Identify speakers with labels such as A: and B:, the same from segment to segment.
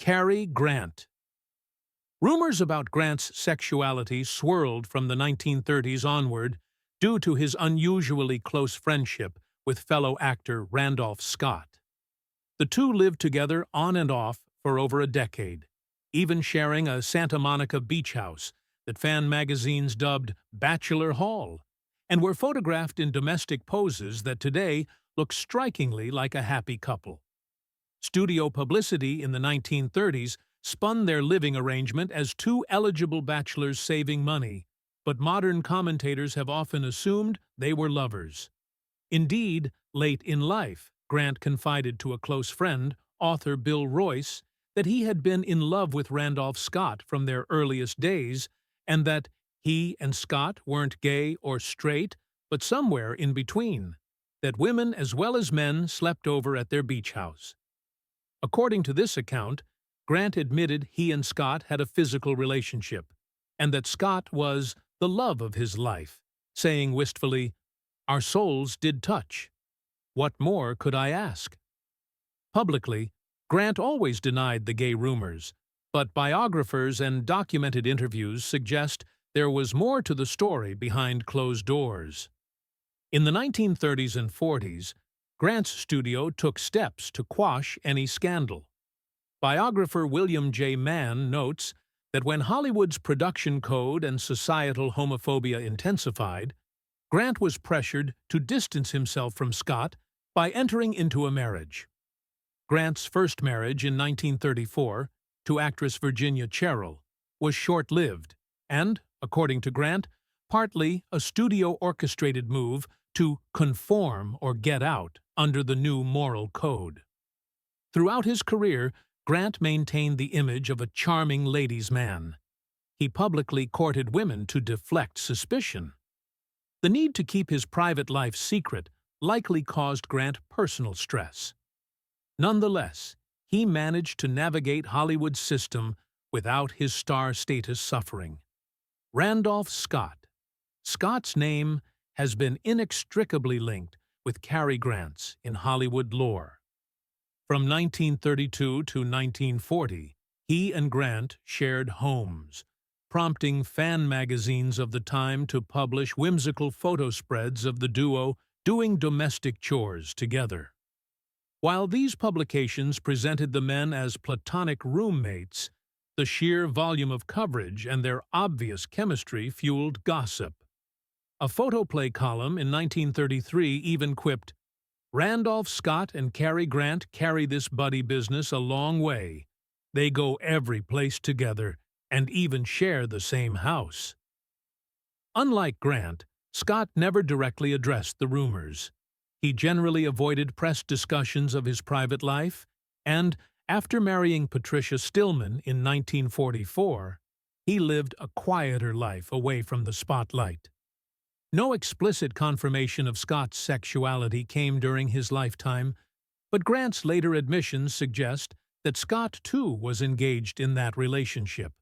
A: Carrie Grant. Rumors about Grant's sexuality swirled from the 1930s onward due to his unusually close friendship with fellow actor Randolph Scott. The two lived together on and off for over a decade, even sharing a Santa Monica beach house that fan magazines dubbed Bachelor Hall, and were photographed in domestic poses that today look strikingly like a happy couple. Studio publicity in the 1930s spun their living arrangement as two eligible bachelors saving money, but modern commentators have often assumed they were lovers. Indeed, late in life, Grant confided to a close friend, author Bill Royce, that he had been in love with Randolph Scott from their earliest days, and that he and Scott weren't gay or straight, but somewhere in between, that women as well as men slept over at their beach house. According to this account, Grant admitted he and Scott had a physical relationship, and that Scott was the love of his life, saying wistfully, "Our souls did touch. What more could I ask?" Publicly, Grant always denied the gay rumors, but biographers and documented interviews suggest there was more to the story behind closed doors. In the 1930s and 40s, Grant's studio took steps to quash any scandal. Biographer William J. Mann notes that when Hollywood's production code and societal homophobia intensified, Grant was pressured to distance himself from Scott by entering into a marriage. Grant's first marriage in 1934, to actress Virginia Cherrill, was short-lived and, according to Grant, partly a studio-orchestrated move to conform or get out under the new moral code. Throughout his career, Grant maintained the image of a charming ladies' man. He publicly courted women to deflect suspicion. The need to keep his private life secret likely caused Grant personal stress. Nonetheless, he managed to navigate Hollywood's system without his star status suffering. Randolph Scott. Scott's name has been inextricably linked with Cary Grant's in Hollywood lore. From 1932 to 1940, he and Grant shared homes, prompting fan magazines of the time to publish whimsical photo spreads of the duo doing domestic chores together. While these publications presented the men as platonic roommates, the sheer volume of coverage and their obvious chemistry fueled gossip. A photoplay column in 1933 even quipped, "Randolph Scott and Cary Grant carry this buddy business a long way. They go every place together and even share the same house." Unlike Grant, Scott never directly addressed the rumors. He generally avoided press discussions of his private life, and, after marrying Patricia Stillman in 1944, he lived a quieter life away from the spotlight. No explicit confirmation of Scott's sexuality came during his lifetime, but Grant's later admissions suggest that Scott too was engaged in that relationship.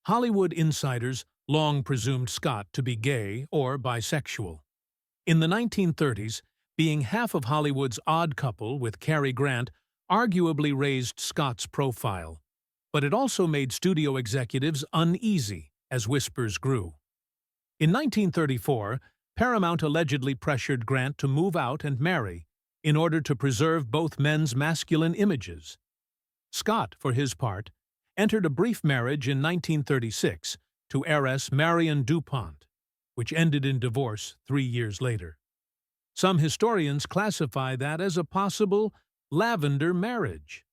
A: Hollywood insiders long presumed Scott to be gay or bisexual. In the 1930s, being half of Hollywood's odd couple with Cary Grant arguably raised Scott's profile, but it also made studio executives uneasy as whispers grew. In 1934, Paramount allegedly pressured Grant to move out and marry in order to preserve both men's masculine images. Scott, for his part, entered a brief marriage in 1936 to heiress Marion DuPont, which ended in divorce 3 years later. Some historians classify that as a possible lavender marriage.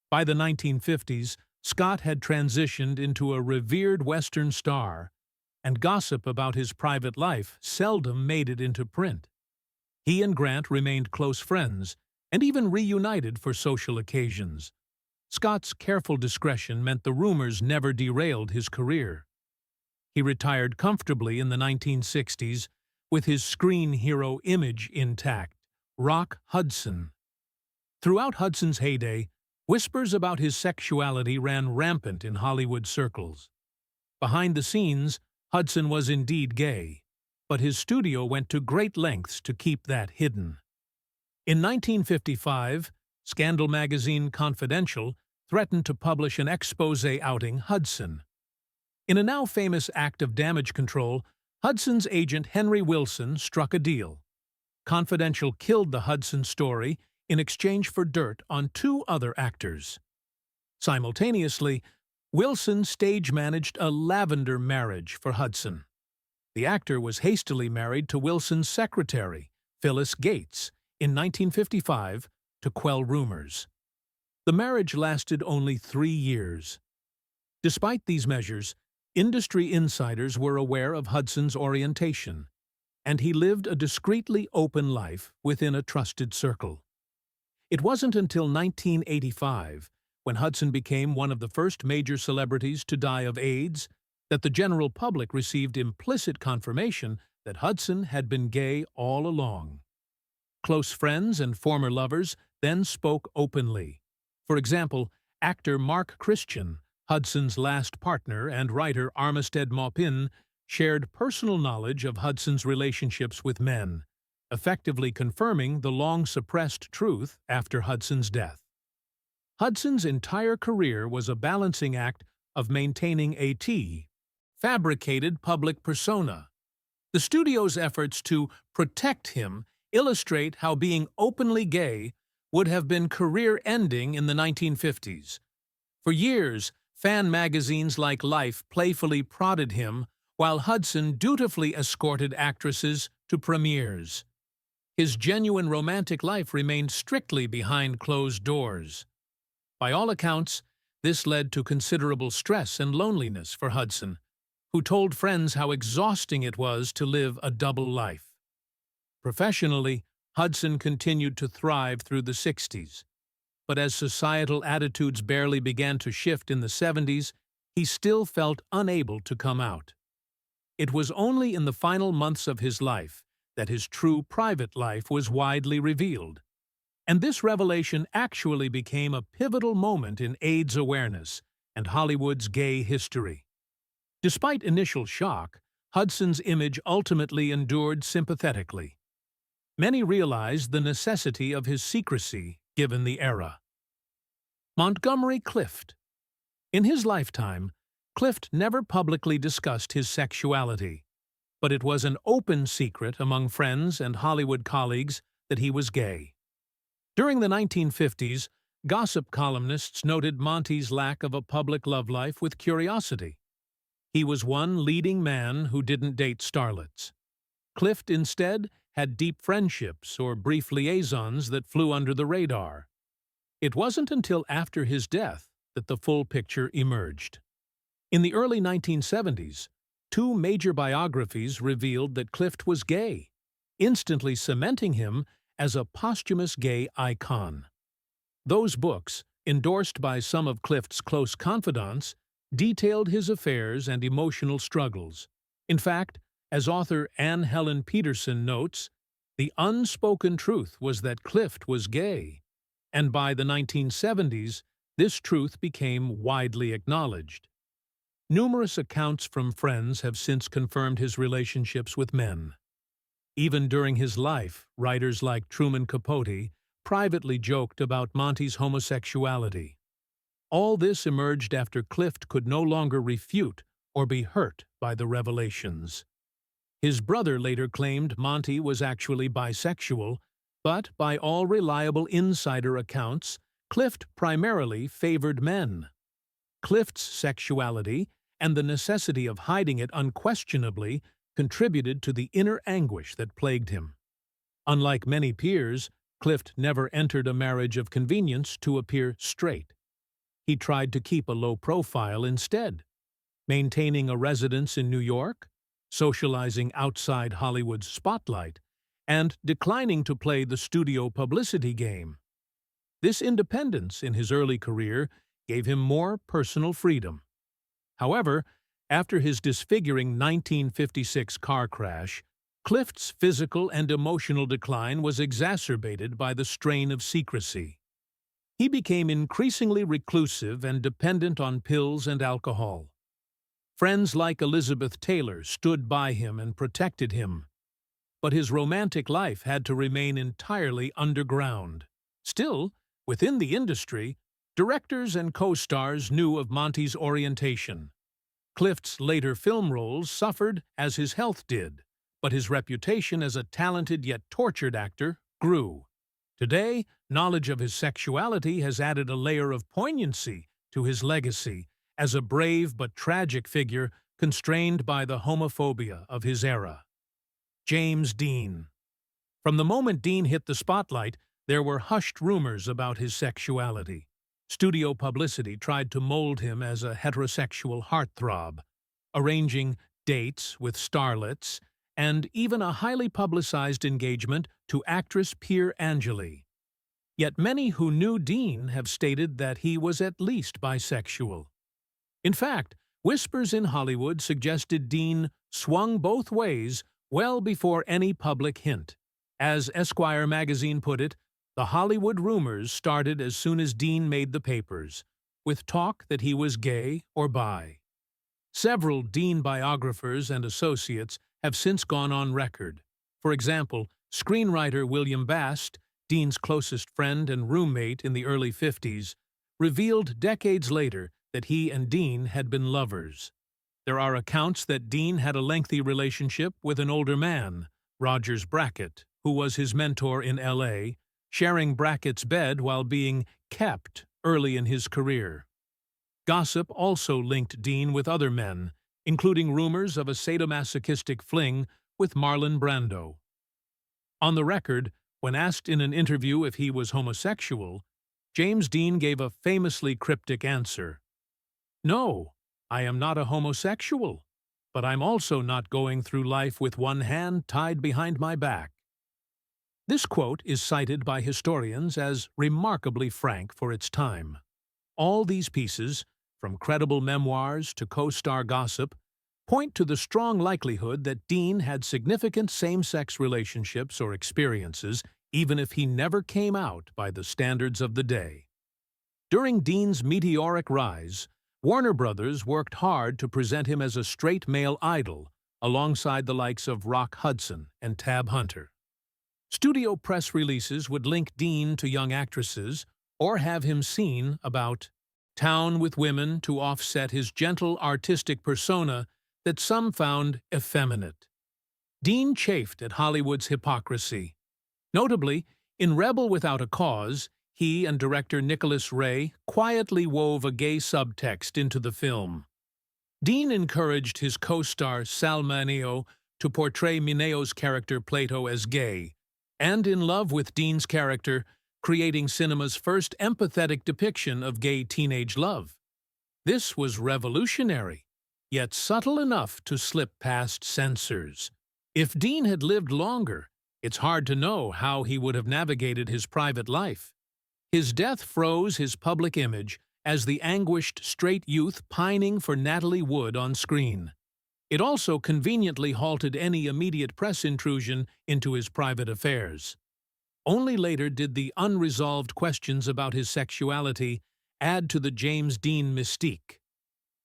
A: By the 1950s, Scott had transitioned into a revered Western star, and gossip about his private life seldom made it into print. He and Grant remained close friends, and even reunited for social occasions. Scott's careful discretion meant the rumors never derailed his career. He retired comfortably in the 1960s, with his screen hero image intact, Rock Hudson. Throughout Hudson's heyday, whispers about his sexuality ran rampant in Hollywood circles. Behind the scenes, Hudson was indeed gay, but his studio went to great lengths to keep that hidden. In 1955, Scandal magazine Confidential threatened to publish an expose outing Hudson. In a now famous act of damage control, Hudson's agent Henry Wilson struck a deal. Confidential killed the Hudson story in exchange for dirt on 2 other actors. Simultaneously, Wilson stage-managed a lavender marriage for Hudson. The actor was hastily married to Wilson's secretary, Phyllis Gates, in 1955 to quell rumors. The marriage lasted only 3 years. Despite these measures, industry insiders were aware of Hudson's orientation, and he lived a discreetly open life within a trusted circle. It wasn't until 1985, when Hudson became one of the first major celebrities to die of AIDS, that the general public received implicit confirmation that Hudson had been gay all along. Close friends and former lovers then spoke openly. For example, actor Mark Christian, Hudson's last partner, and writer Armistead Maupin shared personal knowledge of Hudson's relationships with men, effectively confirming the long-suppressed truth after Hudson's death. Hudson's entire career was a balancing act of maintaining a fabricated public persona. The studio's efforts to protect him illustrate how being openly gay would have been career-ending in the 1950s. For years, fan magazines like Life playfully prodded him, while Hudson dutifully escorted actresses to premieres. His genuine romantic life remained strictly behind closed doors. By all accounts, this led to considerable stress and loneliness for Hudson, who told friends how exhausting it was to live a double life. Professionally, Hudson continued to thrive through the 60s, but as societal attitudes barely began to shift in the 70s, he still felt unable to come out. It was only in the final months of his life that his true private life was widely revealed. And this revelation actually became a pivotal moment in AIDS awareness and Hollywood's gay history. Despite initial shock, Hudson's image ultimately endured sympathetically. Many realized the necessity of his secrecy given the era. Montgomery Clift. In his lifetime, Clift never publicly discussed his sexuality, but it was an open secret among friends and Hollywood colleagues that he was gay. During the 1950s, gossip columnists noted Monty's lack of a public love life with curiosity. He was one leading man who didn't date starlets. Clift instead had deep friendships or brief liaisons that flew under the radar. It wasn't until after his death that the full picture emerged. In the early 1970s, 2 major biographies revealed that Clift was gay, instantly cementing him as a posthumous gay icon. Those books, endorsed by some of Clift's close confidants, detailed his affairs and emotional struggles. In fact, as author Anne Helen Peterson notes, the unspoken truth was that Clift was gay, and by the 1970s, this truth became widely acknowledged. Numerous accounts from friends have since confirmed his relationships with men. Even during his life, writers like Truman Capote privately joked about Monty's homosexuality. All this emerged after Clift could no longer refute or be hurt by the revelations. His brother later claimed Monty was actually bisexual, but by all reliable insider accounts, Clift primarily favored men. Clift's sexuality and the necessity of hiding it unquestionably contributed to the inner anguish that plagued him. Unlike many peers, Clift never entered a marriage of convenience to appear straight. He tried to keep a low profile instead, maintaining a residence in New York, socializing outside Hollywood's spotlight, and declining to play the studio publicity game. This independence in his early career gave him more personal freedom. However, after his disfiguring 1956 car crash, Clift's physical and emotional decline was exacerbated by the strain of secrecy. He became increasingly reclusive and dependent on pills and alcohol. Friends like Elizabeth Taylor stood by him and protected him, but his romantic life had to remain entirely underground. Still, within the industry, Directors and co-stars knew of Monty's orientation. Clift's later film roles suffered as his health did, but his reputation as a talented yet tortured actor grew. Today, knowledge of his sexuality has added a layer of poignancy to his legacy as a brave but tragic figure constrained by the homophobia of his era. James Dean. From the moment Dean hit the spotlight, there were hushed rumors about his sexuality. Studio publicity tried to mold him as a heterosexual heartthrob, arranging dates with starlets and even a highly publicized engagement to actress Pier Angeli. Yet many who knew Dean have stated that he was at least bisexual. In fact, whispers in Hollywood suggested Dean swung both ways well before any public hint. As Esquire magazine put it, the Hollywood rumors started as soon as Dean made the papers, with talk that he was gay or bi. Several Dean biographers and associates have since gone on record. For example, screenwriter William Bast, Dean's closest friend and roommate in the early 50s, revealed decades later that he and Dean had been lovers. There are accounts that Dean had a lengthy relationship with an older man, Rogers Brackett, who was his mentor in L.A., sharing Brackett's bed while being kept early in his career. Gossip also linked Dean with other men, including rumors of a sadomasochistic fling with Marlon Brando. On the record, when asked in an interview if he was homosexual, James Dean gave a famously cryptic answer. "No, I am not a homosexual, but I'm also not going through life with one hand tied behind my back." This quote is cited by historians as remarkably frank for its time. All these pieces, from credible memoirs to co-star gossip, point to the strong likelihood that Dean had significant same-sex relationships or experiences, even if he never came out by the standards of the day. During Dean's meteoric rise, Warner Brothers worked hard to present him as a straight male idol, alongside the likes of Rock Hudson and Tab Hunter. Studio press releases would link Dean to young actresses or have him seen about town with women to offset his gentle artistic persona that some found effeminate. Dean chafed at Hollywood's hypocrisy. Notably, in Rebel Without a Cause, he and director Nicholas Ray quietly wove a gay subtext into the film. Dean encouraged his co-star Sal Mineo to portray Mineo's character Plato as gay, and in love with Dean's character, creating cinema's first empathetic depiction of gay teenage love. This was revolutionary, yet subtle enough to slip past censors. If Dean had lived longer, it's hard to know how he would have navigated his private life. His death froze his public image as the anguished straight youth pining for Natalie Wood on screen. It also conveniently halted any immediate press intrusion into his private affairs. Only later did the unresolved questions about his sexuality add to the James Dean mystique.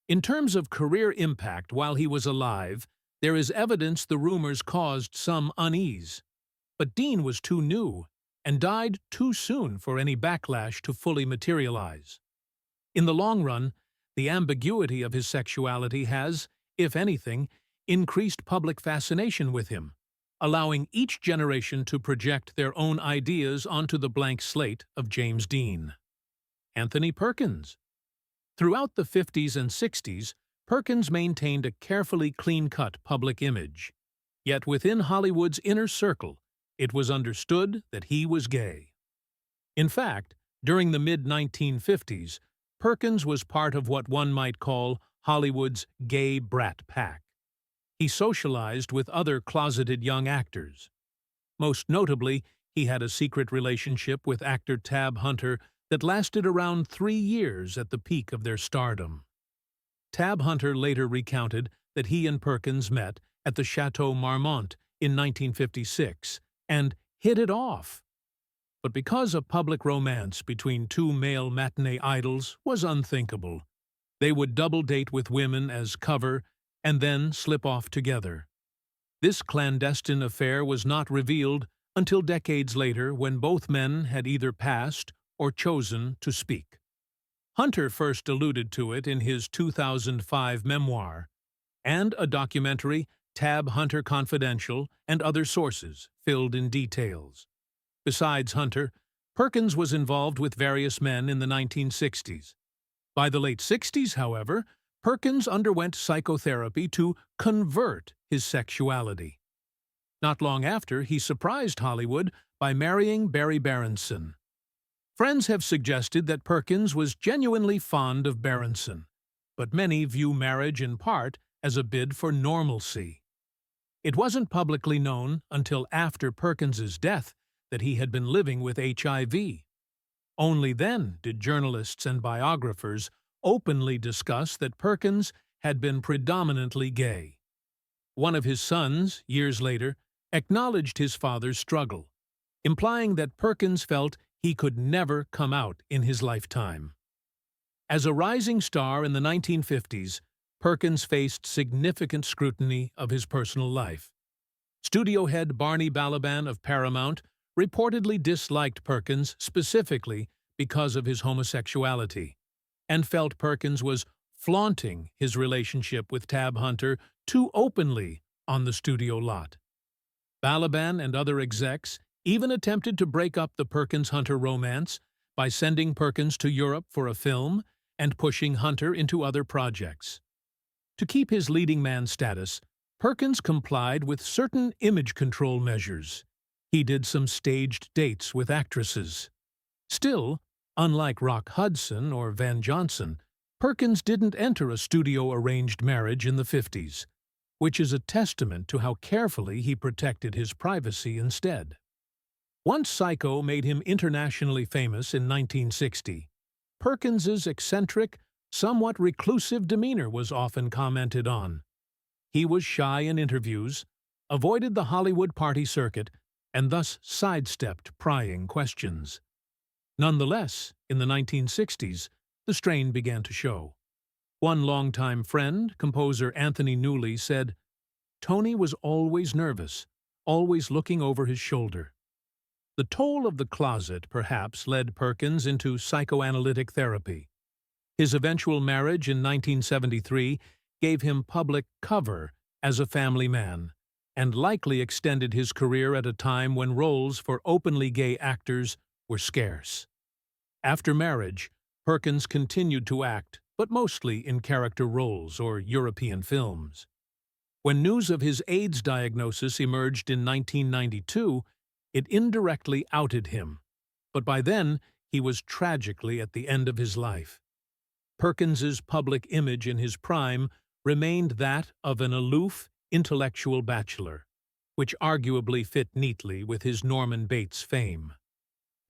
A: In terms of career impact while he was alive, there is evidence the rumors caused some unease. But Dean was too new and died too soon for any backlash to fully materialize. In the long run, the ambiguity of his sexuality has, if anything, increased public fascination with him, allowing each generation to project their own ideas onto the blank slate of James Dean. Anthony Perkins. Throughout the 50s and 60s, Perkins maintained a carefully clean-cut public image. Yet within Hollywood's inner circle, it was understood that he was gay. In fact, during the mid-1950s, Perkins was part of what one might call Hollywood's gay brat pack. He socialized with other closeted young actors. Most notably, he had a secret relationship with actor Tab Hunter that lasted around 3 years at the peak of their stardom. Tab Hunter later recounted that he and Perkins met at the Chateau Marmont in 1956 and hit it off. But because a public romance between two male matinee idols was unthinkable, they would double date with women as cover and then slip off together. This clandestine affair was not revealed until decades later when both men had either passed or chosen to speak. Hunter first alluded to it in his 2005 memoir, and a documentary, Tab Hunter Confidential, and other sources, filled in details. Besides Hunter, Perkins was involved with various men in the 1960s. By the late 60s, however, Perkins underwent psychotherapy to convert his sexuality. Not long after, he surprised Hollywood by marrying Barry Berenson. Friends have suggested that Perkins was genuinely fond of Berenson, but many view marriage in part as a bid for normalcy. It wasn't publicly known until after Perkins's death that he had been living with HIV. Only then did journalists and biographers openly discuss that Perkins had been predominantly gay. One of his sons, years later, acknowledged his father's struggle, implying that Perkins felt he could never come out in his lifetime. As a rising star in the 1950s, Perkins faced significant scrutiny of his personal life. Studio head Barney Balaban of Paramount reportedly disliked Perkins specifically because of his homosexuality, and felt Perkins was flaunting his relationship with Tab Hunter too openly on the studio lot. Balaban and other execs even attempted to break up the Perkins-Hunter romance by sending Perkins to Europe for a film and pushing Hunter into other projects. To keep his leading man status, Perkins complied with certain image control measures. He did some staged dates with actresses. Still, unlike Rock Hudson or Van Johnson, Perkins didn't enter a studio-arranged marriage in the 50s, which is a testament to how carefully he protected his privacy instead. Once Psycho made him internationally famous in 1960, Perkins's eccentric, somewhat reclusive demeanor was often commented on. He was shy in interviews, avoided the Hollywood party circuit, and thus sidestepped prying questions. Nonetheless, in the 1960s, the strain began to show. One longtime friend, composer Anthony Newley, said, "Tony was always nervous, always looking over his shoulder." The toll of the closet perhaps led Perkins into psychoanalytic therapy. His eventual marriage in 1973 gave him public cover as a family man, and likely extended his career at a time when roles for openly gay actors were scarce. After marriage, Perkins continued to act, but mostly in character roles or European films. When news of his AIDS diagnosis emerged in 1992, it indirectly outed him, but by then he was tragically at the end of his life. Perkins's public image in his prime remained that of an aloof, intellectual bachelor, which arguably fit neatly with his Norman Bates fame.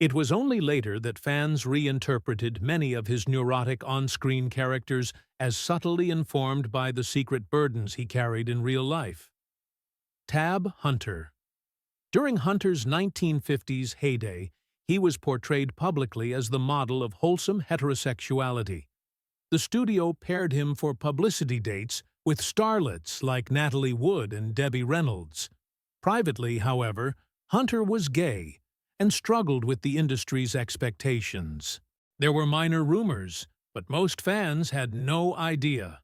A: It was only later that fans reinterpreted many of his neurotic on-screen characters as subtly informed by the secret burdens he carried in real life. Tab Hunter. During Hunter's 1950s heyday, he was portrayed publicly as the model of wholesome heterosexuality. The studio paired him for publicity dates with starlets like Natalie Wood and Debbie Reynolds. Privately, however, Hunter was gay and struggled with the industry's expectations. There were minor rumors, but most fans had no idea.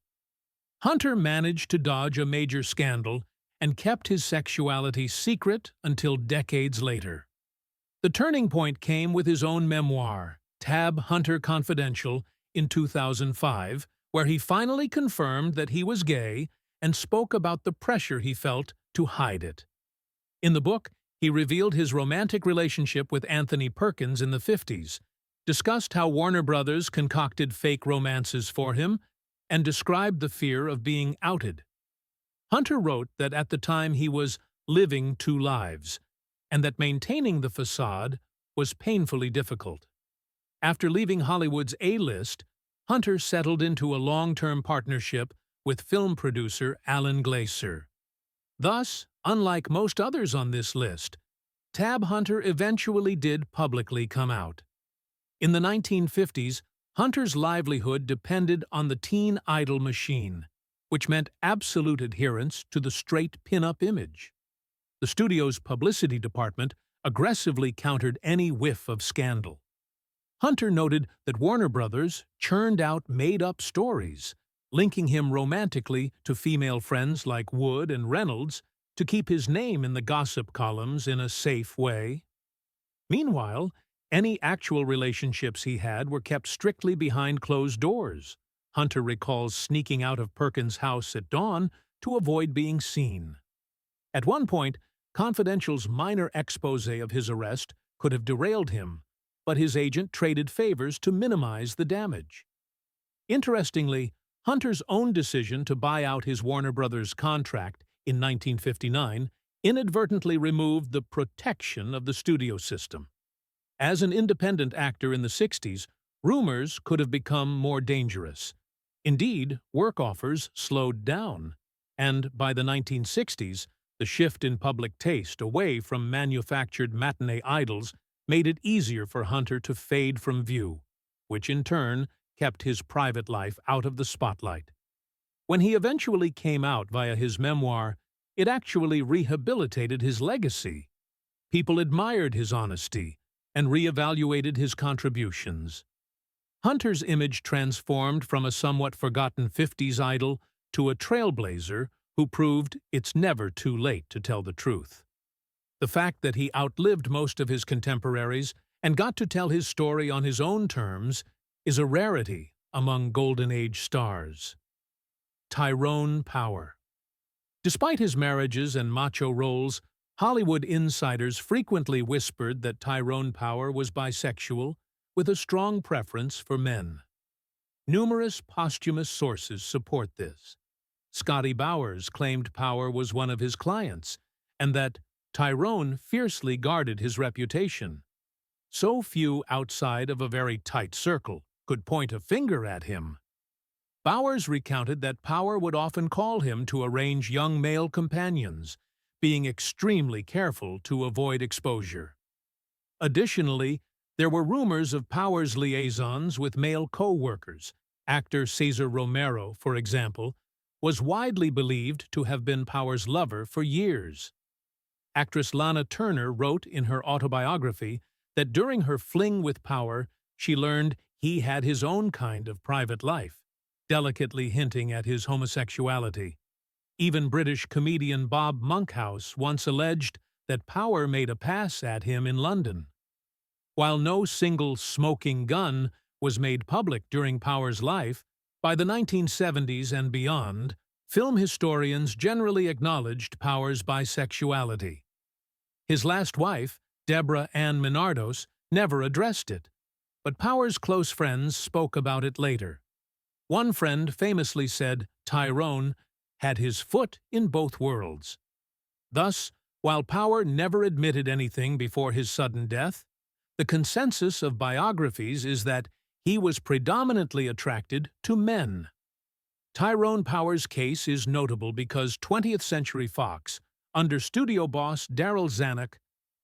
A: Hunter managed to dodge a major scandal and kept his sexuality secret until decades later. The turning point came with his own memoir, Tab Hunter Confidential, in 2005, where he finally confirmed that he was gay and spoke about the pressure he felt to hide it. In the book, he revealed his romantic relationship with Anthony Perkins in the 50s, discussed how Warner Brothers concocted fake romances for him, and described the fear of being outed. Hunter wrote that at the time he was living two lives, and that maintaining the facade was painfully difficult. After leaving Hollywood's A-list, Hunter settled into a long-term partnership with film producer Alan Glaser. Thus, unlike most others on this list, Tab Hunter eventually did publicly come out. In the 1950s, Hunter's livelihood depended on the teen idol machine, which meant absolute adherence to the straight pin-up image. The studio's publicity department aggressively countered any whiff of scandal. Hunter noted that Warner Brothers churned out made-up stories, linking him romantically to female friends like Wood and Reynolds to keep his name in the gossip columns in a safe way. Meanwhile, any actual relationships he had were kept strictly behind closed doors. Hunter recalls sneaking out of Perkins' house at dawn to avoid being seen. At one point, Confidential's minor expose of his arrest could have derailed him, but his agent traded favors to minimize the damage. Interestingly, Hunter's own decision to buy out his Warner Brothers contract in 1959 inadvertently removed the protection of the studio system. As an independent actor in the 60s, rumors could have become more dangerous. Indeed, work offers slowed down, and by the 1960s, the shift in public taste away from manufactured matinee idols made it easier for Hunter to fade from view, which in turn kept his private life out of the spotlight. When he eventually came out via his memoir, it actually rehabilitated his legacy. People admired his honesty and reevaluated his contributions. Hunter's image transformed from a somewhat forgotten 50s idol to a trailblazer who proved it's never too late to tell the truth. The fact that he outlived most of his contemporaries and got to tell his story on his own terms is a rarity among Golden Age stars. Tyrone Power. Despite his marriages and macho roles, Hollywood insiders frequently whispered that Tyrone Power was bisexual, with a strong preference for men. Numerous posthumous sources support this. Scotty Bowers claimed Power was one of his clients, and that Tyrone fiercely guarded his reputation. So few outside of a very tight circle could point a finger at him. Bowers recounted that Power would often call him to arrange young male companions, being extremely careful to avoid exposure. Additionally, there were rumors of Power's liaisons with male co-workers. Actor Cesar Romero, for example, was widely believed to have been Power's lover for years. Actress Lana Turner wrote in her autobiography that during her fling with Power, she learned he had his own kind of private life, delicately hinting at his homosexuality. Even British comedian Bob Monkhouse once alleged that Power made a pass at him in London. While no single smoking gun was made public during Power's life, by the 1970s and beyond, film historians generally acknowledged Power's bisexuality. His last wife, Deborah Ann Minardos, never addressed it, but Power's close friends spoke about it later. One friend famously said Tyrone had his foot in both worlds. Thus, while Power never admitted anything before his sudden death, the consensus of biographies is that he was predominantly attracted to men. Tyrone Power's case is notable because 20th Century Fox, under studio boss Darryl Zanuck,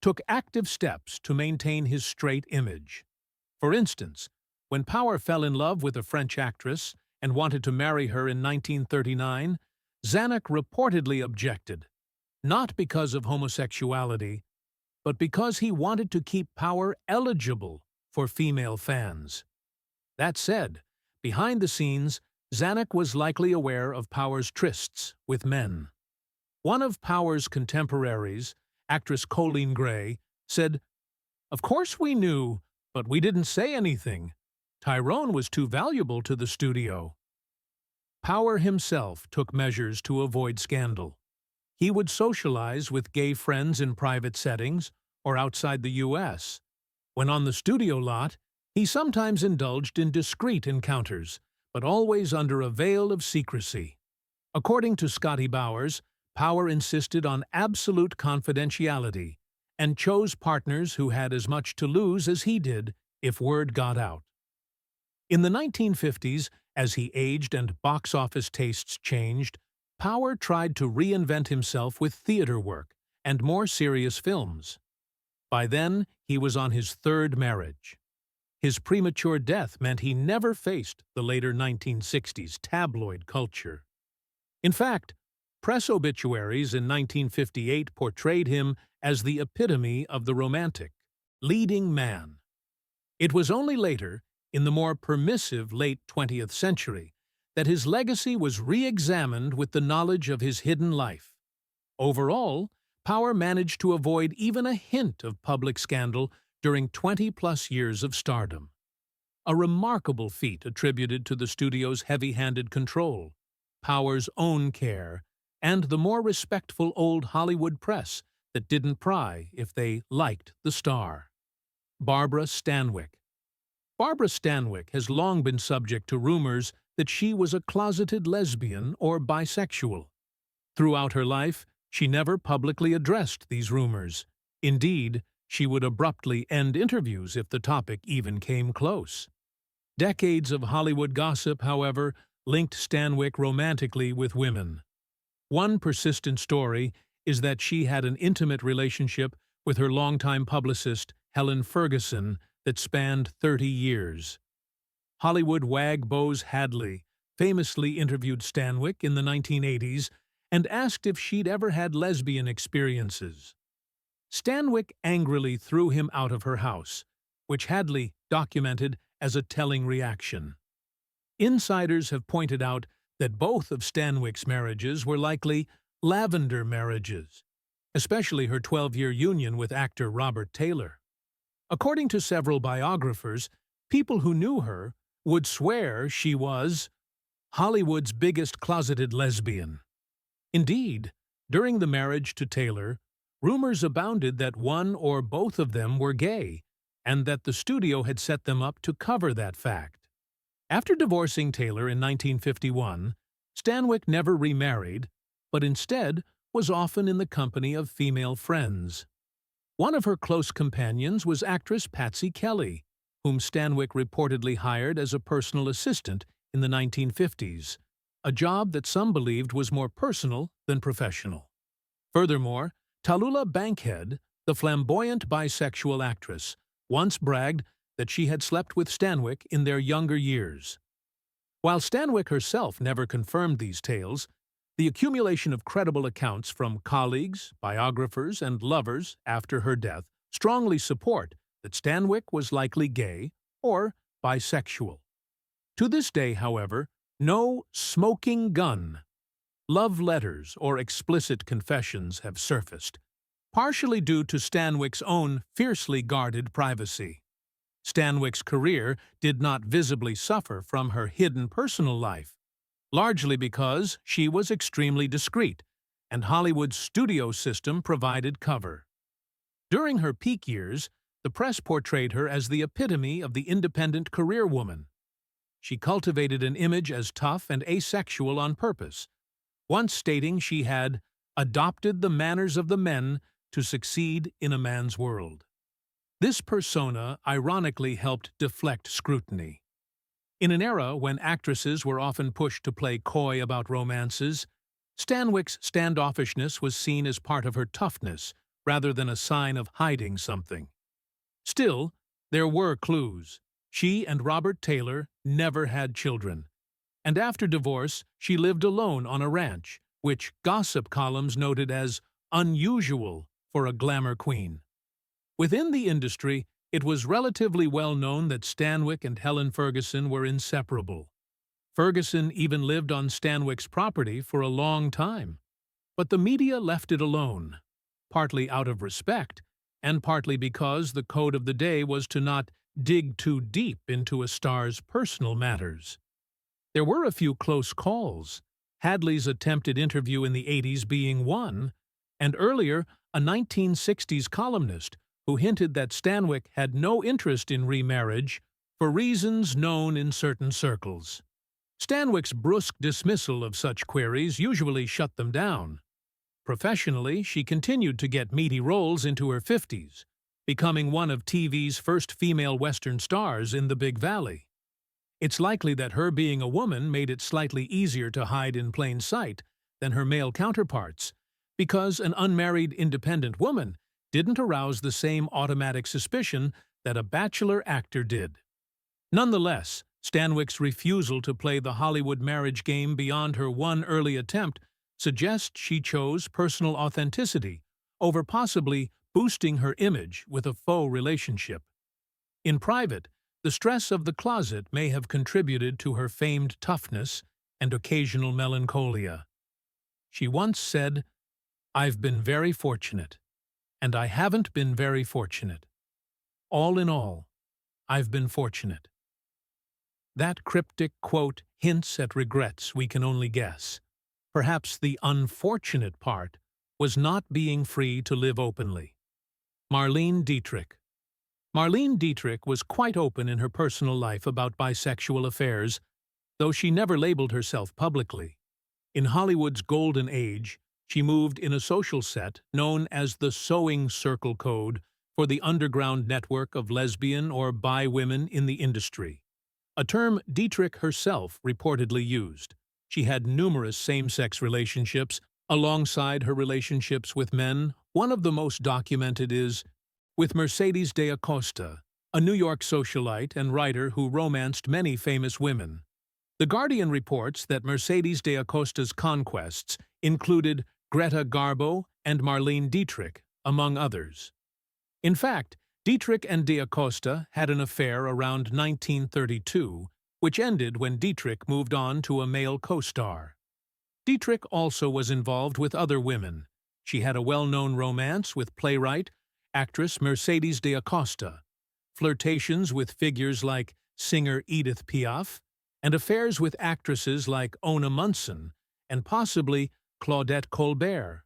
A: took active steps to maintain his straight image. For instance, when Power fell in love with a French actress and wanted to marry her in 1939, Zanuck reportedly objected, not because of homosexuality, but because he wanted to keep Power eligible for female fans. That said, behind the scenes, Zanuck was likely aware of Power's trysts with men. One of Power's contemporaries, actress Colleen Gray, said, "Of course we knew, but we didn't say anything. Tyrone was too valuable to the studio." Power himself took measures to avoid scandal. He would socialize with gay friends in private settings or outside the U.S. When on the studio lot, he sometimes indulged in discreet encounters, but always under a veil of secrecy. According to Scotty Bowers, Power insisted on absolute confidentiality and chose partners who had as much to lose as he did if word got out. In the 1950s, as he aged and box office tastes changed, Power tried to reinvent himself with theater work and more serious films. By then, he was on his third marriage. His premature death meant he never faced the later 1960s tabloid culture. In fact, press obituaries in 1958 portrayed him as the epitome of the romantic, leading man. It was only later, in the more permissive late 20th century, that his legacy was re-examined with the knowledge of his hidden life. Overall, Power managed to avoid even a hint of public scandal during 20-plus years of stardom. A remarkable feat attributed to the studio's heavy-handed control, Power's own care, and the more respectful old Hollywood press that didn't pry if they liked the star. Barbara Stanwyck. Barbara Stanwyck has long been subject to rumors that she was a closeted lesbian or bisexual. Throughout her life, she never publicly addressed these rumors. Indeed, she would abruptly end interviews if the topic even came close. Decades of Hollywood gossip, however, linked Stanwyck romantically with women. One persistent story is that she had an intimate relationship with her longtime publicist, Helen Ferguson, that spanned 30 years. Hollywood wag Bose Hadley famously interviewed Stanwyck in the 1980s and asked if she'd ever had lesbian experiences. Stanwyck angrily threw him out of her house, which Hadley documented as a telling reaction. Insiders have pointed out that both of Stanwyck's marriages were likely lavender marriages, especially her 12-year union with actor Robert Taylor. According to several biographers, people who knew her would swear she was Hollywood's biggest closeted lesbian. Indeed, during the marriage to Taylor, rumors abounded that one or both of them were gay, and that the studio had set them up to cover that fact. After divorcing Taylor in 1951, Stanwyck never remarried, but instead was often in the company of female friends. One of her close companions was actress Patsy Kelly, whom Stanwyck reportedly hired as a personal assistant in the 1950s, a job that some believed was more personal than professional. Furthermore, Tallulah Bankhead, the flamboyant bisexual actress, once bragged that she had slept with Stanwyck in their younger years. While Stanwyck herself never confirmed these tales, the accumulation of credible accounts from colleagues, biographers, and lovers after her death strongly support that Stanwyck was likely gay or bisexual. To this day, however, no smoking gun, love letters, or explicit confessions have surfaced, partially due to Stanwyck's own fiercely guarded privacy. Stanwyck's career did not visibly suffer from her hidden personal life, largely because she was extremely discreet, and Hollywood's studio system provided cover. During her peak years, the press portrayed her as the epitome of the independent career woman. She cultivated an image as tough and asexual on purpose, once stating she had adopted the manners of the men to succeed in a man's world. This persona ironically helped deflect scrutiny. In an era when actresses were often pushed to play coy about romances, Stanwyck's standoffishness was seen as part of her toughness rather than a sign of hiding something. Still, there were clues. She and Robert Taylor never had children, and after divorce, she lived alone on a ranch, which gossip columns noted as unusual for a glamour queen. Within the industry, it was relatively well known that Stanwyck and Helen Ferguson were inseparable. Ferguson even lived on Stanwyck's property for a long time, but the media left it alone, partly out of respect, and partly because the code of the day was to not dig too deep into a star's personal matters. There were a few close calls, Hadley's attempted interview in the 80s being one, and earlier a 1960s columnist who hinted that Stanwyck had no interest in remarriage for reasons known in certain circles. Stanwyck's brusque dismissal of such queries usually shut them down. Professionally, she continued to get meaty roles into her 50s, becoming one of TV's first female Western stars in the Big Valley. It's likely that her being a woman made it slightly easier to hide in plain sight than her male counterparts, because an unmarried independent woman didn't arouse the same automatic suspicion that a bachelor actor did. Nonetheless, Stanwyck's refusal to play the Hollywood marriage game beyond her one early attempt suggests she chose personal authenticity over possibly boosting her image with a faux relationship. In private, the stress of the closet may have contributed to her famed toughness and occasional melancholia. She once said, "I've been very fortunate, and I haven't been very fortunate. All in all, I've been fortunate." That cryptic quote hints at regrets we can only guess. Perhaps the unfortunate part was not being free to live openly. Marlene Dietrich. Marlene Dietrich was quite open in her personal life about bisexual affairs, though she never labeled herself publicly. In Hollywood's golden age, she moved in a social set known as the Sewing Circle Code for the underground network of lesbian or bi women in the industry, a term Dietrich herself reportedly used. She had numerous same-sex relationships alongside her relationships with men. One of the most documented is with Mercedes de Acosta, a New York socialite and writer who romanced many famous women. The Guardian reports that Mercedes de Acosta's conquests included Greta Garbo and Marlene Dietrich, among others. In fact, Dietrich and de Acosta had an affair around 1932, which ended when Dietrich moved on to a male co-star. Dietrich also was involved with other women. She had a well-known romance with playwright, actress Mercedes de Acosta, flirtations with figures like singer Edith Piaf, and affairs with actresses like Ona Munson and possibly Claudette Colbert.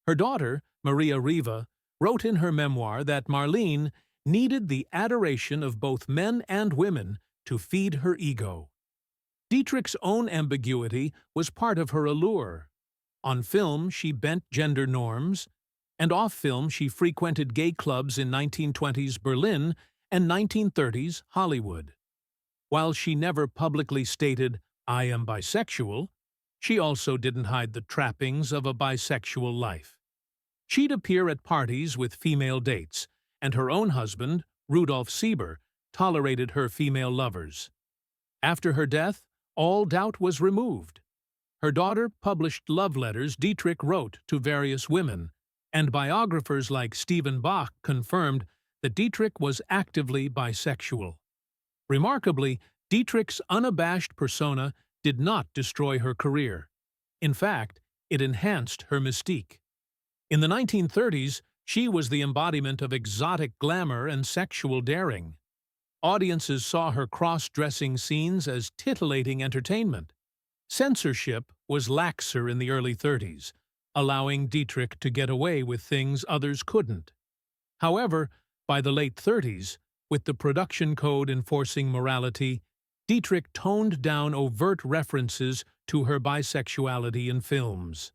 A: Her daughter, Maria Riva, wrote in her memoir that Marlene needed the adoration of both men and women to feed her ego. Dietrich's own ambiguity was part of her allure. On film, she bent gender norms, and off film she frequented gay clubs in 1920s Berlin and 1930s Hollywood. While she never publicly stated, "I am bisexual," she also didn't hide the trappings of a bisexual life. She'd appear at parties with female dates, and her own husband, Rudolf Sieber, tolerated her female lovers. After her death, all doubt was removed. Her daughter published love letters Dietrich wrote to various women, and biographers like Stephen Bach confirmed that Dietrich was actively bisexual. Remarkably, Dietrich's unabashed persona did not destroy her career. In fact, it enhanced her mystique. In the 1930s, she was the embodiment of exotic glamour and sexual daring. Audiences saw her cross-dressing scenes as titillating entertainment. Censorship was laxer in the early 30s, allowing Dietrich to get away with things others couldn't. However, by the late 30s, with the production code enforcing morality, Dietrich toned down overt references to her bisexuality in films.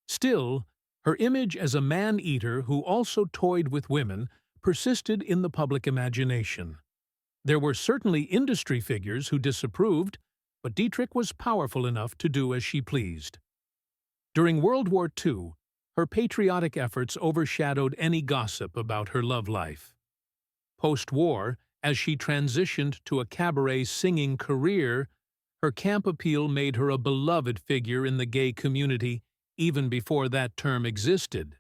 A: Still, her image as a man-eater who also toyed with women persisted in the public imagination. There were certainly industry figures who disapproved, but Dietrich was powerful enough to do as she pleased. During World War II, her patriotic efforts overshadowed any gossip about her love life. Post-war, as she transitioned to a cabaret singing career, her camp appeal made her a beloved figure in the gay community even before that term existed.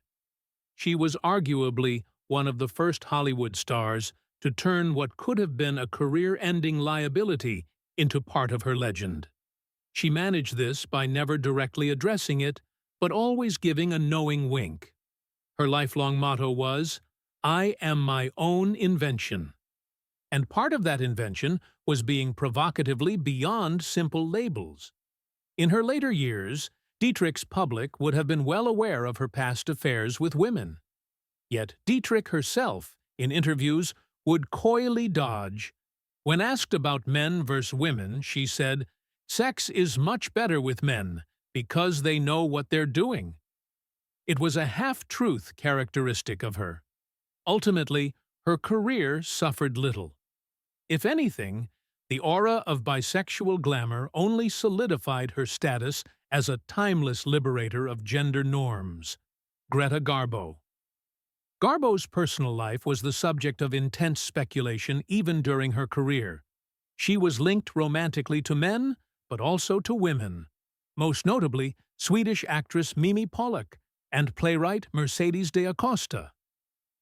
A: She was arguably one of the first Hollywood stars to turn what could have been a career-ending liability into part of her legend. She managed this by never directly addressing it, but always giving a knowing wink. Her lifelong motto was, "I am my own invention." And part of that invention was being provocatively beyond simple labels. In her later years, Dietrich's public would have been well aware of her past affairs with women. Yet Dietrich herself, in interviews, would coyly dodge. When asked about men versus women, she said, "Sex is much better with men, because they know what they're doing." It was a half-truth characteristic of her. Ultimately, her career suffered little. If anything, the aura of bisexual glamour only solidified her status as a timeless liberator of gender norms. Greta Garbo. Garbo's personal life was the subject of intense speculation even during her career. She was linked romantically to men, but also to women, most notably Swedish actress Mimi Pollak and playwright Mercedes de Acosta.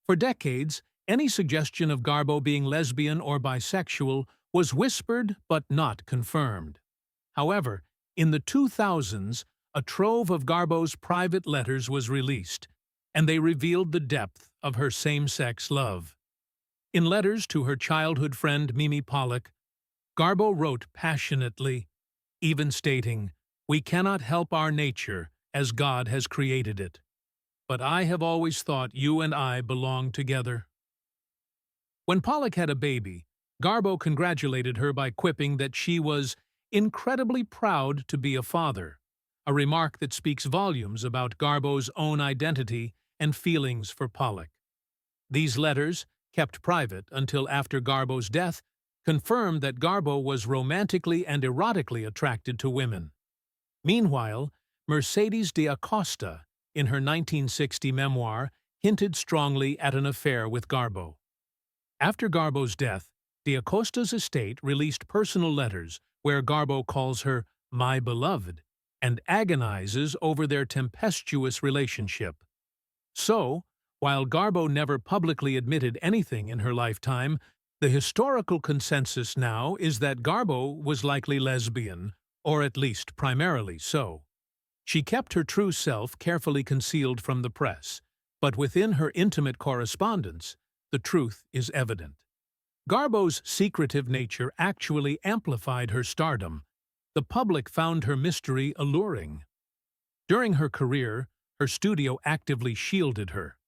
A: For decades, Any suggestion of Garbo being lesbian or bisexual was whispered but not confirmed. However, in the 2000s, a trove of Garbo's private letters was released, and they revealed the depth of her same-sex love. In letters to her childhood friend Mimi Pollock, Garbo wrote passionately, even stating, "We cannot help our nature as God has created it. But I have always thought you and I belong together." When Pollock had a baby, Garbo congratulated her by quipping that she was incredibly proud to be a father, a remark that speaks volumes about Garbo's own identity and feelings for Pollock. These letters, kept private until after Garbo's death, confirmed that Garbo was romantically and erotically attracted to women. Meanwhile, Mercedes de Acosta, in her 1960 memoir, hinted strongly at an affair with Garbo. After Garbo's death, de Acosta's estate released personal letters where Garbo calls her "my beloved" and agonizes over their tempestuous relationship. So, while Garbo never publicly admitted anything in her lifetime, the historical consensus now is that Garbo was likely lesbian, or at least primarily so. She kept her true self carefully concealed from the press, but within her intimate correspondence, the truth is evident. Garbo's secretive nature actually amplified her stardom. The public found her mystery alluring. During her career, her studio actively shielded her.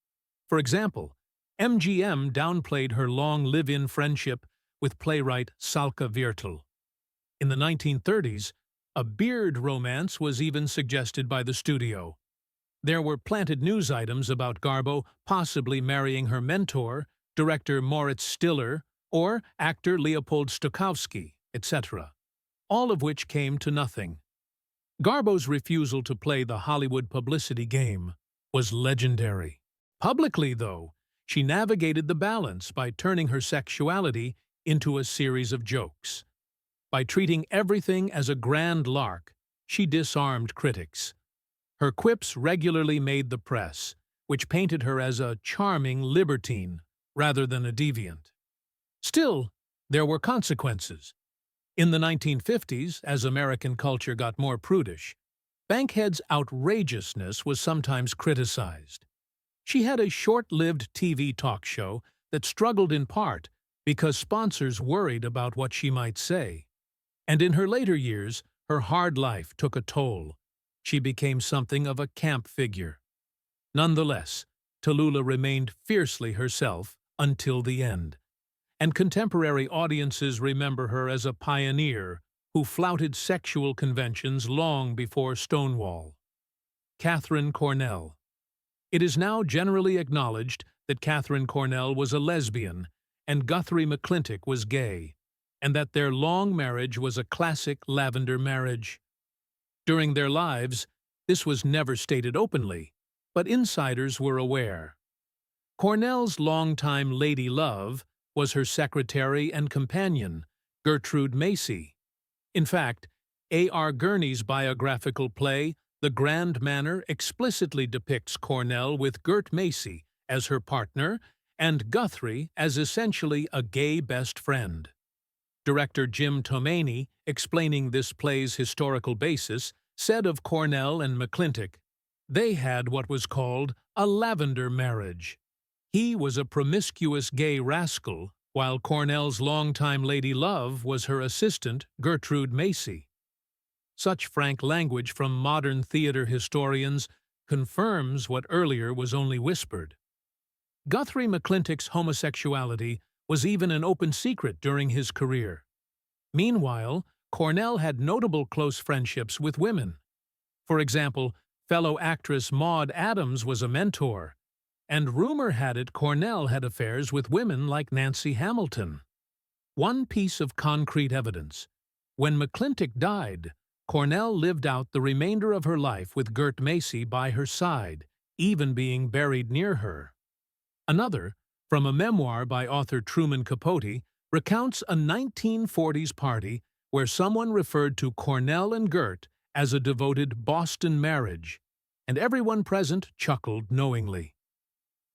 A: For example, MGM downplayed her long live-in friendship with playwright Salka Viertel. In the 1930s, a beard romance was even suggested by the studio. There were planted news items about Garbo possibly marrying her mentor, director Moritz Stiller, or actor Leopold Stokowski, etc., all of which came to nothing. Garbo's refusal to play the Hollywood publicity game was legendary. Publicly, though, she navigated the balance by turning her sexuality into a series of jokes. By treating everything as a grand lark, she disarmed critics. Her quips regularly made the press, which painted her as a charming libertine rather than a deviant. Still, there were consequences. In the 1950s, as American culture got more prudish, Bankhead's outrageousness was sometimes criticized. She had a short-lived TV talk show that struggled in part because sponsors worried about what she might say. And in her later years, her hard life took a toll. She became something of a camp figure. Nonetheless, Tallulah remained fiercely herself until the end, and contemporary audiences remember her as a pioneer who flouted sexual conventions long before Stonewall. Katharine Cornell. It is now generally acknowledged that Katharine Cornell was a lesbian and Guthrie McClintock was gay, and that their long marriage was a classic lavender marriage. During their lives, this was never stated openly, but insiders were aware. Cornell's longtime lady love was her secretary and companion, Gertrude Macy. In fact, A.R. Gurney's biographical play, The Grand Manner, explicitly depicts Cornell with Gert Macy as her partner and Guthrie as essentially a gay best friend. Director Jim Tomani, explaining this play's historical basis, said of Cornell and McClintock, "They had what was called a lavender marriage. He was a promiscuous gay rascal, while Cornell's longtime lady love was her assistant, Gertrude Macy." Such frank language from modern theater historians confirms what earlier was only whispered. Guthrie McClintock's homosexuality was even an open secret during his career. Meanwhile, Cornell had notable close friendships with women. For example, fellow actress Maude Adams was a mentor, and rumor had it Cornell had affairs with women like Nancy Hamilton. One piece of concrete evidence: when McClintock died, Cornell lived out the remainder of her life with Gert Macy by her side, even being buried near her. Another, from a memoir by author Truman Capote, recounts a 1940s party where someone referred to Cornell and Gert as a devoted Boston marriage, and everyone present chuckled knowingly.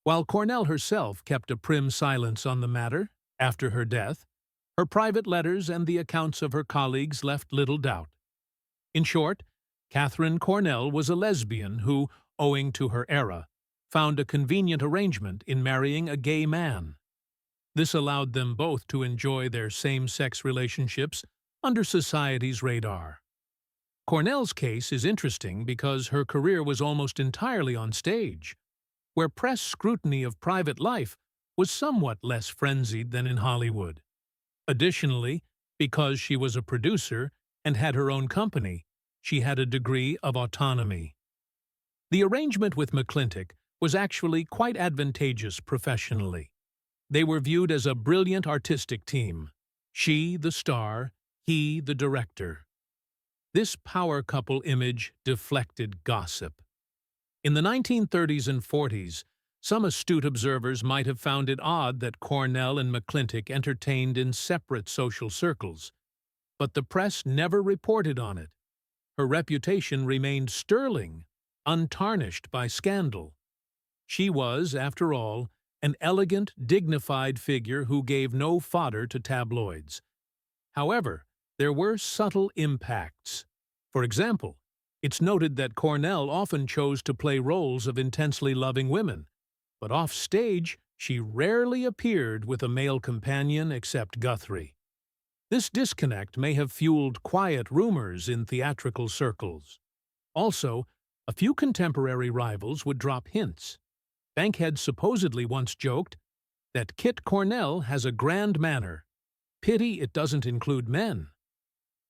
A: While Cornell herself kept a prim silence on the matter after her death, her private letters and the accounts of her colleagues left little doubt. In short, Catherine Cornell was a lesbian who, owing to her era, found a convenient arrangement in marrying a gay man. This allowed them both to enjoy their same-sex relationships under society's radar. Cornell's case is interesting because her career was almost entirely on stage, where press scrutiny of private life was somewhat less frenzied than in Hollywood. Additionally, because she was a producer and had her own company, she had a degree of autonomy. The arrangement with McClintock was actually quite advantageous professionally. They were viewed as a brilliant artistic team, she the star, he the director. This power couple image deflected gossip. In the 1930s and 40s, some astute observers might have found it odd that Cornell and McClintock entertained in separate social circles, but the press never reported on it. Her reputation remained sterling, untarnished by scandal. She was, after all, an elegant, dignified figure who gave no fodder to tabloids. However, there were subtle impacts. For example, it's noted that Cornell often chose to play roles of intensely loving women, but off-stage she rarely appeared with a male companion except Guthrie. This disconnect may have fueled quiet rumors in theatrical circles. Also, a few contemporary rivals would drop hints. Bankhead supposedly once joked that Kit Cornell has a grand manner. Pity it doesn't include men.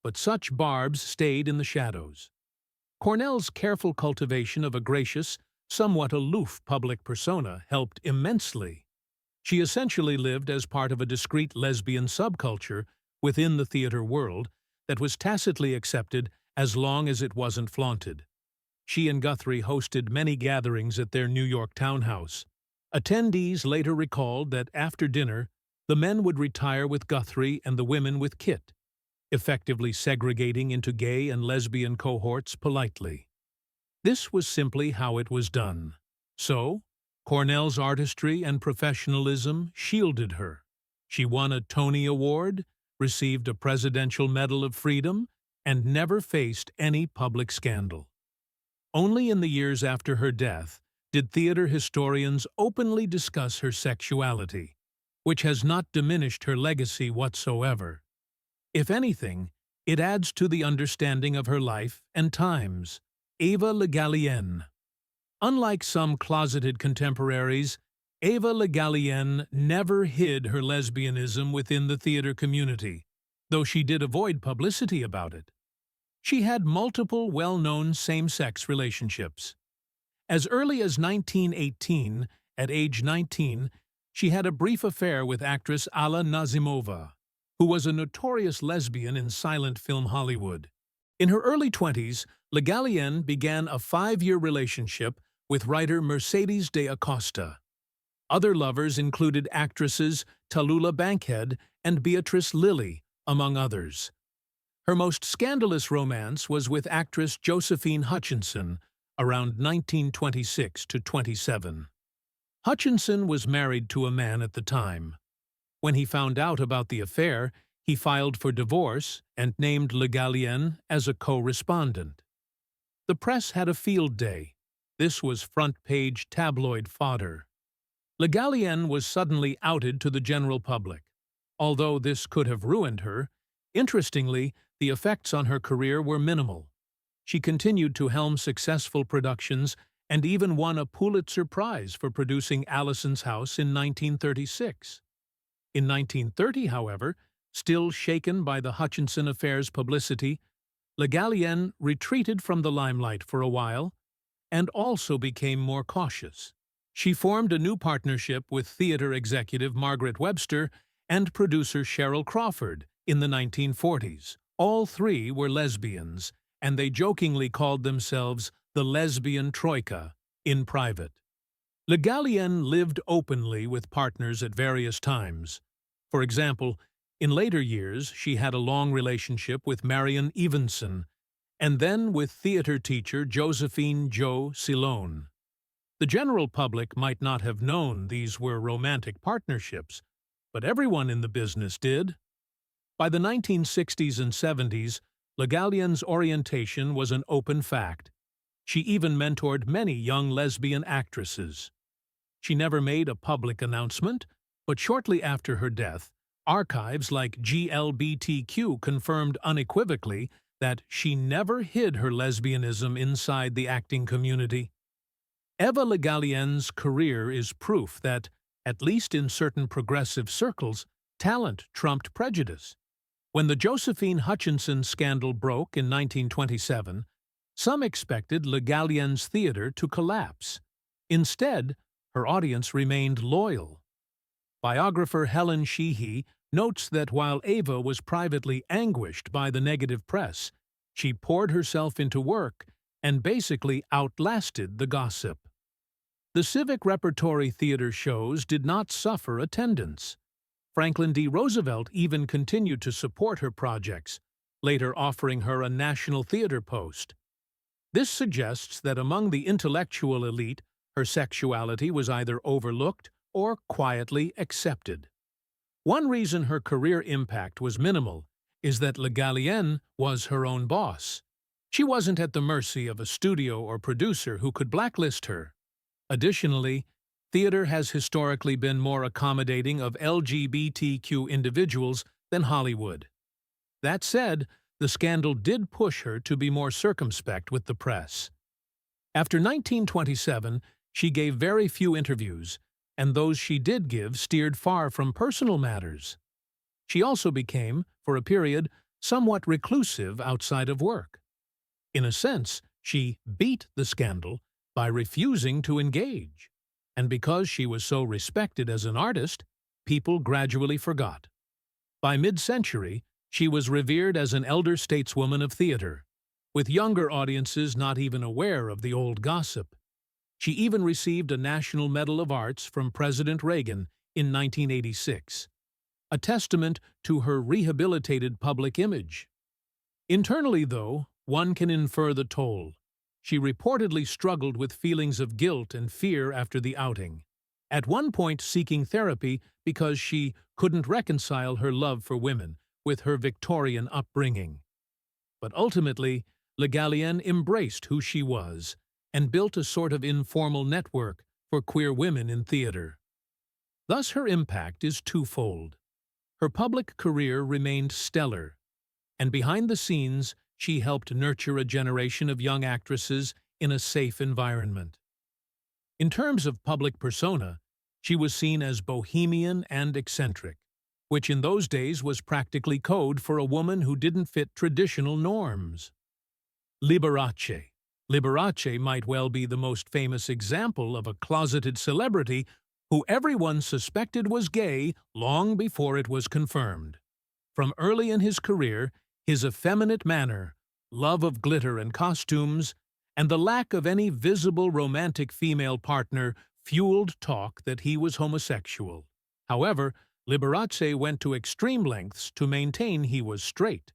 A: But such barbs stayed in the shadows. Cornell's careful cultivation of a gracious, somewhat aloof public persona helped immensely. She essentially lived as part of a discreet lesbian subculture within the theater world that was tacitly accepted as long as it wasn't flaunted. She and Guthrie hosted many gatherings at their New York townhouse. Attendees later recalled that after dinner, the men would retire with Guthrie and the women with Kit, effectively segregating into gay and lesbian cohorts politely. This was simply how it was done. So, Cornell's artistry and professionalism shielded her. She won a Tony Award, received a Presidential Medal of Freedom, and never faced any public scandal. Only in the years after her death did theater historians openly discuss her sexuality, which has not diminished her legacy whatsoever. If anything, it adds to the understanding of her life and times. Ava Legalen. Unlike some closeted contemporaries, Ava Legalen never hid her lesbianism within the theater community, though she did avoid publicity about it. She had multiple well-known same-sex relationships. As early as 1918, at age 19, she had a brief affair with actress Alla Nazimova, who was a notorious lesbian in silent film Hollywood. In her early 20s, Legalen began a 5-year relationship with writer Mercedes de Acosta. Other lovers included actresses Tallulah Bankhead and Beatrice Lillie, among others. Her most scandalous romance was with actress Josephine Hutchinson around 1926 to 27. Hutchinson was married to a man at the time. When he found out about the affair, he filed for divorce and named Legalen as a co-respondent. The press had a field day. This was front-page tabloid fodder. Legalen was suddenly outed to the general public. Although this could have ruined her, interestingly, the effects on her career were minimal. She continued to helm successful productions and even won a Pulitzer Prize for producing Allison's House in 1936. In 1930, however, still shaken by the Hutchinson affair's publicity, Legalen retreated from the limelight for a while and also became more cautious. She formed a new partnership with theater executive Margaret Webster and producer Cheryl Crawford in the 1940s. All three were lesbians, and they jokingly called themselves the Lesbian Troika in private. Legalen lived openly with partners at various times. For example, in later years she had a long relationship with Marion Evenson, and then with theater teacher Josephine Jo Silone. The general public might not have known these were romantic partnerships, but everyone in the business did. By the 1960s and 70s, Legalien's orientation was an open fact. She even mentored many young lesbian actresses. She never made a public announcement, but shortly after her death, archives like GLBTQ confirmed unequivocally that she never hid her lesbianism inside the acting community. Ava Legalien's career is proof that, at least in certain progressive circles, talent trumped prejudice. When the Josephine Hutchinson scandal broke in 1927, some expected Legalien's theater to collapse. Instead, her audience remained loyal. Biographer Helen Sheehy notes that while Ava was privately anguished by the negative press, she poured herself into work and basically outlasted the gossip. The Civic Repertory Theater shows did not suffer attendance. Franklin D. Roosevelt even continued to support her projects, later offering her a national theater post. This suggests that among the intellectual elite, her sexuality was either overlooked or quietly accepted. One reason her career impact was minimal is that Legalien was her own boss. She wasn't at the mercy of a studio or producer who could blacklist her. Additionally, theater has historically been more accommodating of LGBTQ individuals than Hollywood. That said, the scandal did push her to be more circumspect with the press. After 1927, she gave very few interviews, and those she did give steered far from personal matters. She also became, for a period, somewhat reclusive outside of work. In a sense, she beat the scandal by refusing to engage. And because she was so respected as an artist, people gradually forgot. By mid-century, she was revered as an elder stateswoman of theater, with younger audiences not even aware of the old gossip. She even received a National Medal of Arts from President Reagan in 1986, a testament to her rehabilitated public image. Internally, though, one can infer the toll. She reportedly struggled with feelings of guilt and fear after the outing, at one point seeking therapy because she couldn't reconcile her love for women with her Victorian upbringing. But ultimately, Legalien embraced who she was and built a sort of informal network for queer women in theater. Thus her impact is twofold. Her public career remained stellar, and behind the scenes she helped nurture a generation of young actresses in a safe environment. In terms of public persona, she was seen as bohemian and eccentric, which in those days was practically code for a woman who didn't fit traditional norms. Liberace. Liberace might well be the most famous example of a closeted celebrity who everyone suspected was gay long before it was confirmed. From early in his career, his effeminate manner, love of glitter and costumes, and the lack of any visible romantic female partner fueled talk that he was homosexual. However, Liberace went to extreme lengths to maintain he was straight.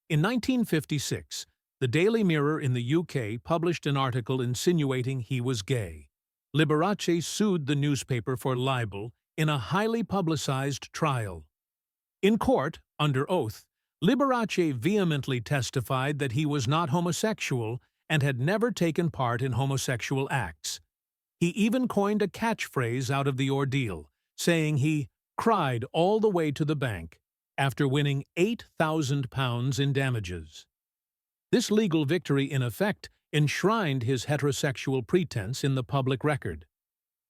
A: In 1956, the Daily Mirror in the UK published an article insinuating he was gay. Liberace sued the newspaper for libel in a highly publicized trial. In court, under oath, Liberace vehemently testified that he was not homosexual and had never taken part in homosexual acts. He even coined a catchphrase out of the ordeal, saying he cried all the way to the bank after winning £8,000 in damages. This legal victory, in effect, enshrined his heterosexual pretense in the public record.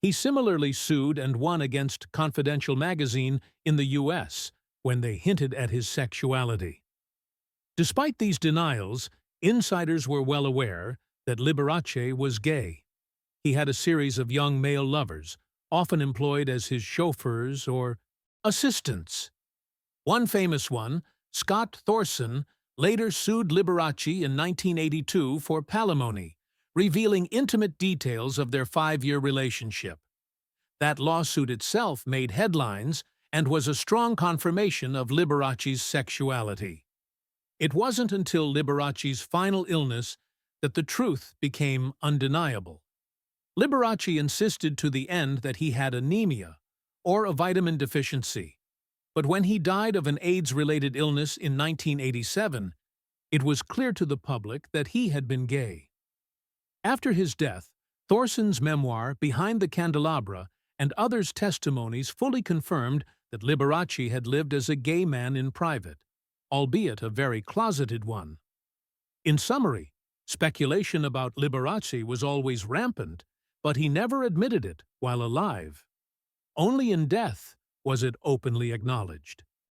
A: He similarly sued and won against Confidential magazine in the U.S. when they hinted at his sexuality. Despite these denials, insiders were well aware that Liberace was gay. He had a series of young male lovers, often employed as his chauffeurs or assistants. One famous one, Scott Thorson, later sued Liberace in 1982 for palimony, revealing intimate details of their 5-year relationship. That lawsuit itself made headlines and was a strong confirmation of Liberace's sexuality. It wasn't until Liberace's final illness that the truth became undeniable. Liberace insisted to the end that he had anemia, or a vitamin deficiency. But when he died of an AIDS-related illness in 1987, it was clear to the public that he had been gay. After his death, Thorson's memoir, Behind the Candelabra, and others' testimonies fully confirmed that Liberace had lived as a gay man in private, albeit a very closeted one. In summary, speculation about Liberace was always rampant, but he never admitted it while alive. Only in death was it openly acknowledged.